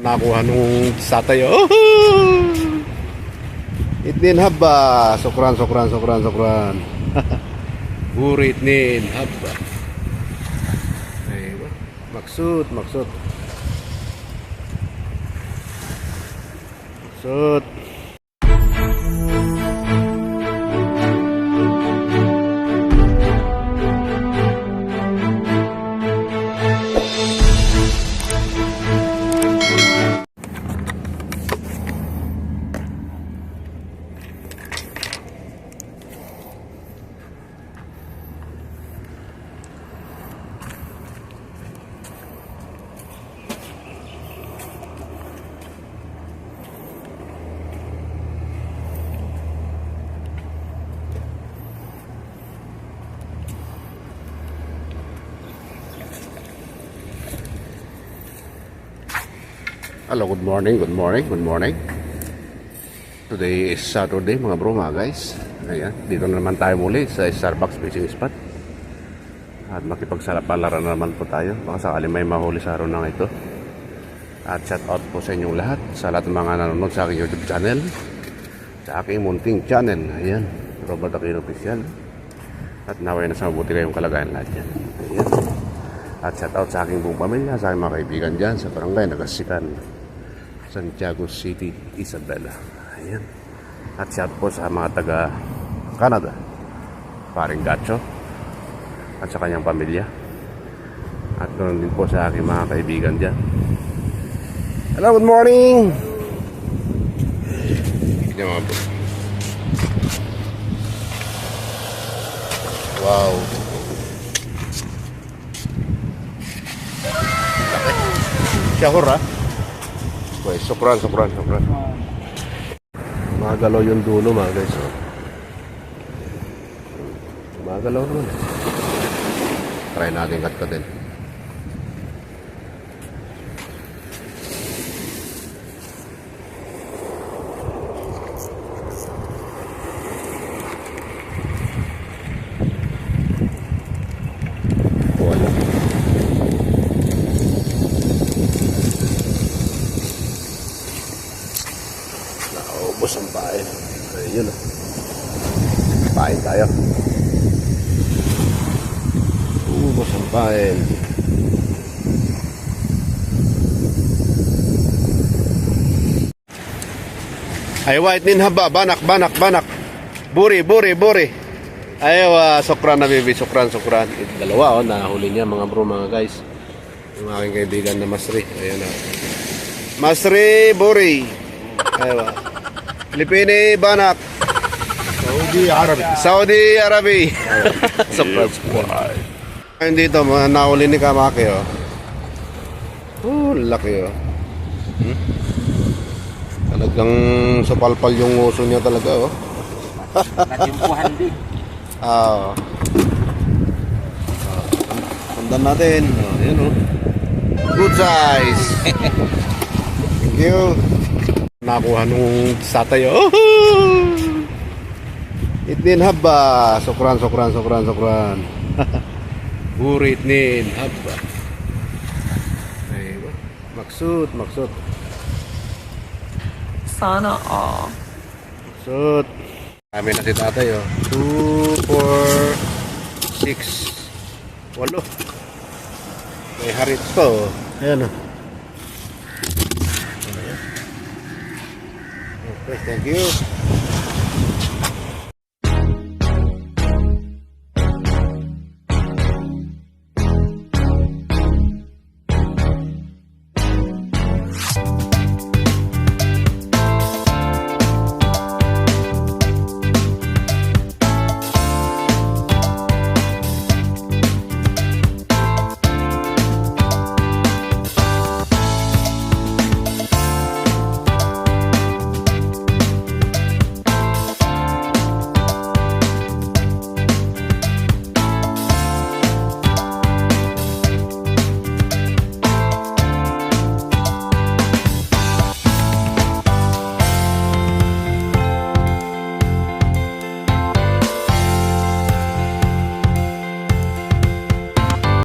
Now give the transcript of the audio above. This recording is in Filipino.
Nakuha nung satay. Oh! Itnin haba. Sukran. Buri itnin haba. Aywa. Maksud. Maksud. Hello, good morning. Today is Saturday mga bro, mga guys. Ayan, dito na naman tayo muli sa Starbucks fishing spot. At makipagsalapalara na naman po tayo. Baka sakali may mahuli sa araw na ito. At shout out po sa inyong lahat, sa lahat ng mga nanonood sa aking YouTube channel, sa aking munting channel. Ayan, Robert Aquino Official. At naway na sa mabuti kayong kalagayan lahat yan. Ayan. At shout out sa aking buong pamilya, sa aking mga kaibigan dyan sa barangay Nagasikan, Santiago City, Isabela. Ayan. At shout po sa mga taga Canada, paring Gacho at sa kanyang pamilya. At ganoon din po sa aking mga kaibigan dyan. Hello, good morning. Tignan mga bro. Wow. Syahur ha. Pues, sukran. Magalaw yung dulo mga guys. Oh. Magalaw naman. Try natin katkatin. Wala. Naubos ang pain. Ayun oh. Pain tayo. Ubos ang pain. Ay white nin haba. Banak. Buri. Ayaw, sukran na baby. Sukran. Dalawa nahuli niya mga bro, mga guys. Yung aking kaibigan na Masri. Ayan na. Masri, buri. Ayaw. Pilipini, banak. Saudi Arabi. Sukran. Ayun dito, nahuli ni Kamaki, oh. Laki, oh. Talagang sapalpal yung uso niya talaga, oh. Natimpuhan din. Pandan natin. Ayan, oh. Good size. Thank you. Nakuha nung satay, oh. Itnin haba. Sukran. Buri itnin haba. Aywa. Maksud. Sana all. Maksud. Kami na si tatay, oh. 2, 4, 6, 8. May harit pa, oh. Ayan, oh. Okay, thank you.